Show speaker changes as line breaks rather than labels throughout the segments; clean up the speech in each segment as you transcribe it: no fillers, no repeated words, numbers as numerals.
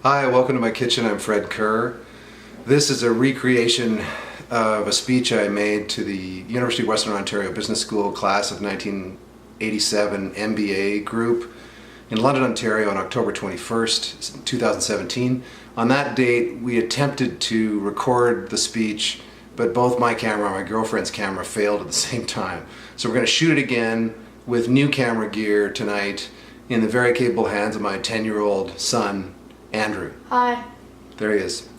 Hi, welcome to my kitchen. I'm Fred Kerr. This is a recreation of a speech I made to the University of Western Ontario Business School class of 1987 MBA group in London, Ontario on October 21st, 2017. On that date, we attempted to record the speech, but both my camera and my girlfriend's camera failed at the same time. So we're going to shoot it again with new camera gear tonight in the very capable hands of my 10-year-old son, Andrew.
Hi.
There he is.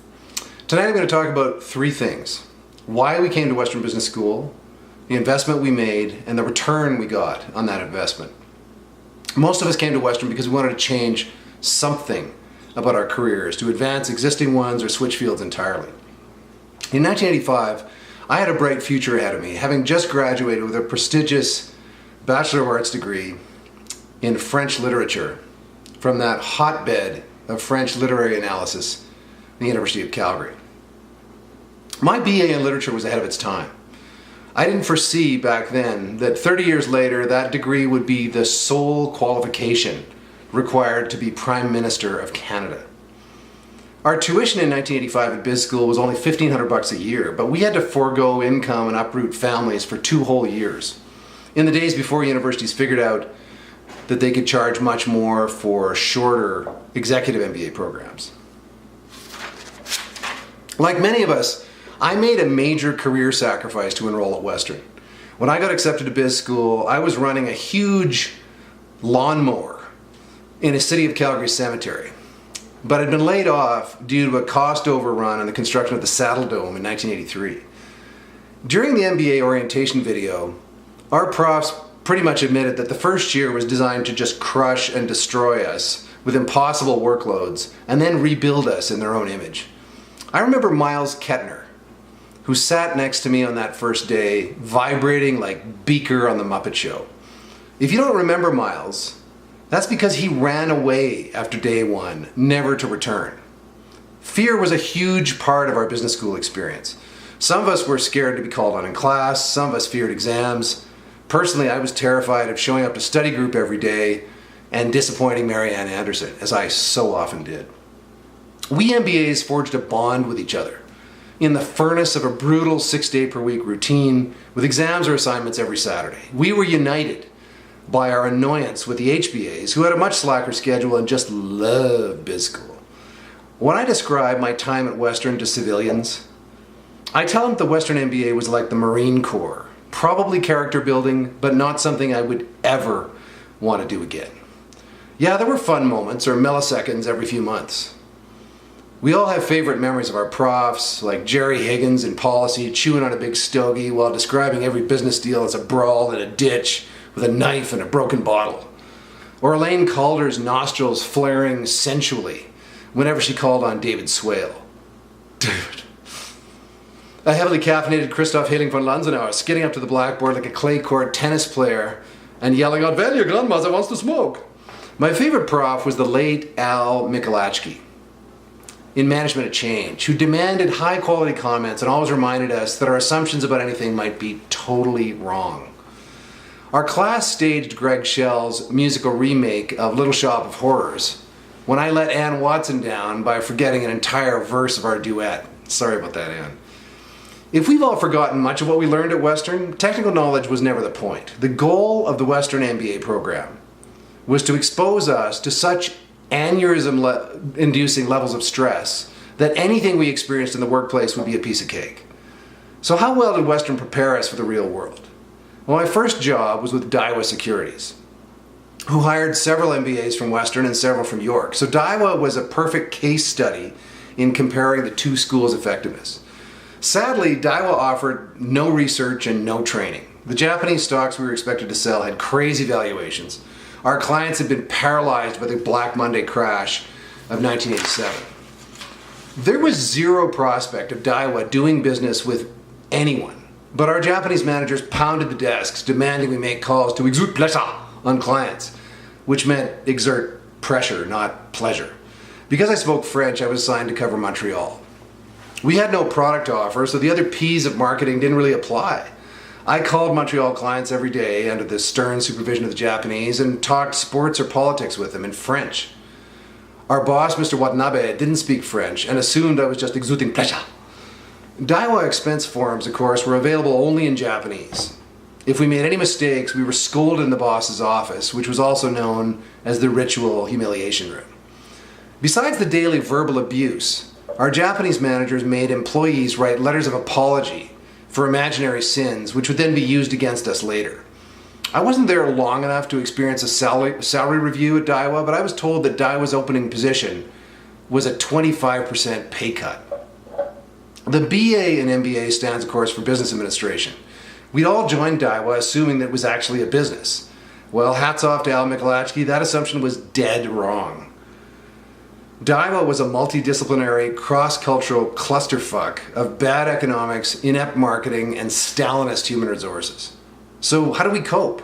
Tonight I'm going to talk about three things. Why we came to Western Business School, the investment we made, and the return we got on that investment. Most of us came to Western because we wanted to change something about our careers, to advance existing ones or switch fields entirely. In 1985, I had a bright future ahead of me, having just graduated with a prestigious Bachelor of Arts degree in French literature from that hotbed of French literary analysis, the University of Calgary. My BA in literature was ahead of its time. I didn't foresee back then that 30 years later that degree would be the sole qualification required to be Prime Minister of Canada. Our tuition in 1985 at Biz School was only $1,500 a year, but we had to forego income and uproot families for 2 whole years. In the days before universities figured out that they could charge much more for shorter executive MBA programs. Like many of us, I made a major career sacrifice to enroll at Western. When I got accepted to Biz School, I was running a huge lawnmower in a City of Calgary cemetery, but had been laid off due to a cost overrun on the construction of the Saddle Dome in 1983. During the MBA orientation video, our profs pretty much admitted that the first year was designed to just crush and destroy us with impossible workloads and then rebuild us in their own image. I remember Miles Kettner, who sat next to me on that first day, vibrating like Beaker on the Muppet Show. If you don't remember Miles, that's because he ran away after day one, never to return. Fear was a huge part of our business school experience. Some of us were scared to be called on in class, some of us feared exams. Personally, I was terrified of showing up to study group every day and disappointing Marianne Anderson, as I so often did. We MBAs forged a bond with each other in the furnace of a brutal 6-day-per-week routine with exams or assignments every Saturday. We were united by our annoyance with the HBAs, who had a much slacker schedule and just loved Biz School. When I describe my time at Western to civilians, I tell them the Western MBA was like the Marine Corps. Probably character building, but not something I would ever want to do again. Yeah, there were fun moments or milliseconds every few months. We all have favorite memories of our profs, like Jerry Higgins in policy chewing on a big stogie while describing every business deal as a brawl in a ditch with a knife and a broken bottle. Or Elaine Calder's nostrils flaring sensually whenever she called on David Swale. Dude. A heavily caffeinated Christoph Hailing von Lanzenauer skidding up to the blackboard like a clay court tennis player and yelling out, "Well, your grandmother wants to smoke." My favorite prof was the late Al Michalachki in Management of Change, who demanded high-quality comments and always reminded us that our assumptions about anything might be totally wrong. Our class staged Greg Schell's musical remake of Little Shop of Horrors when I let Ann Watson down by forgetting an entire verse of our duet. Sorry about that, Ann. If we've all forgotten much of what we learned at Western, technical knowledge was never the point. The goal of the Western MBA program was to expose us to such aneurysm-inducing levels of stress that anything we experienced in the workplace would be a piece of cake. So how well did Western prepare us for the real world? Well, my first job was with Daiwa Securities, who hired several MBAs from Western and several from York. So Daiwa was a perfect case study in comparing the two schools' effectiveness. Sadly, Daiwa offered no research and no training. The Japanese stocks we were expected to sell had crazy valuations. Our clients had been paralyzed by the Black Monday crash of 1987. There was zero prospect of Daiwa doing business with anyone, but our Japanese managers pounded the desks demanding we make calls to exert pleasure on clients, which meant exert pressure, not pleasure. Because I spoke French, I was assigned to cover Montreal. We had no product to offer, so the other P's of marketing didn't really apply. I called Montreal clients every day under the stern supervision of the Japanese and talked sports or politics with them in French. Our boss, Mr. Watanabe, didn't speak French and assumed I was just exuding pleasure. Daiwa expense forms, of course, were available only in Japanese. If we made any mistakes, we were scolded in the boss's office, which was also known as the ritual humiliation room. Besides the daily verbal abuse, our Japanese managers made employees write letters of apology for imaginary sins, which would then be used against us later. I wasn't there long enough to experience a salary review at Daiwa, but I was told that Daiwa's opening position was a 25% pay cut. The BA in MBA stands, of course, for Business Administration. We'd all joined Daiwa assuming that it was actually a business. Well, hats off to Al Michalachki, that assumption was dead wrong. Daiwa was a multidisciplinary, cross-cultural clusterfuck of bad economics, inept marketing, and Stalinist human resources. So how do we cope?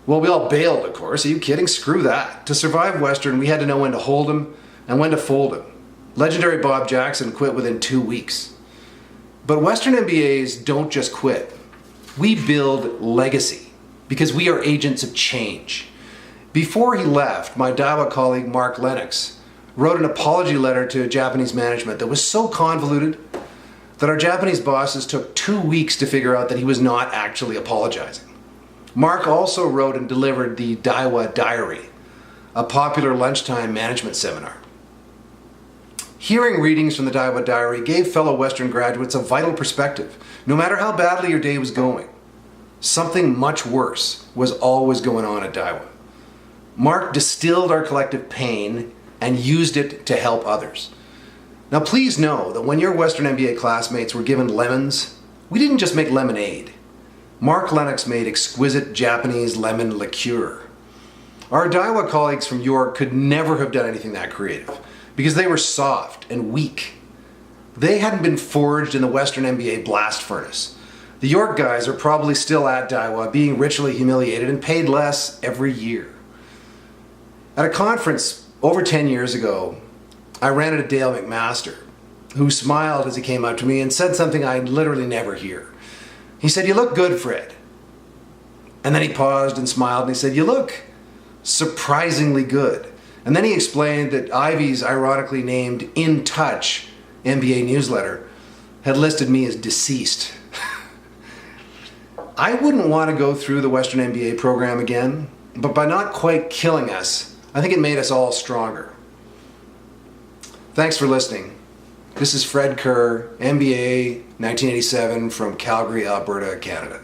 Well, we all bailed, of course. Are you kidding? Screw that. To survive Western, we had to know when to hold him and when to fold him. Legendary Bob Jackson quit within 2 weeks. But Western MBAs don't just quit. We build legacy because we are agents of change. Before he left, my Daiwa colleague Mark Lennox wrote an apology letter to Japanese management that was so convoluted that our Japanese bosses took 2 weeks to figure out that he was not actually apologizing. Mark also wrote and delivered the Daiwa Diary, a popular lunchtime management seminar. Hearing readings from the Daiwa Diary gave fellow Western graduates a vital perspective. No matter how badly your day was going, something much worse was always going on at Daiwa. Mark distilled our collective pain and used it to help others. Now please know that when your Western MBA classmates were given lemons, we didn't just make lemonade. Mark Lennox made exquisite Japanese lemon liqueur. Our Daiwa colleagues from York could never have done anything that creative because they were soft and weak. They hadn't been forged in the Western MBA blast furnace. The York guys are probably still at Daiwa being ritually humiliated and paid less every year. At a conference over 10 years ago, I ran into Dale McMaster, who smiled as he came up to me and said something I literally never hear. He said, "You look good, Fred." And then he paused and smiled and he said, "You look surprisingly good." And then he explained that Ivy's ironically named In Touch MBA newsletter had listed me as deceased. I wouldn't want to go through the Western MBA program again, but by not quite killing us, I think it made us all stronger. Thanks for listening. This is Fred Kerr, MBA 1987 from Calgary, Alberta, Canada.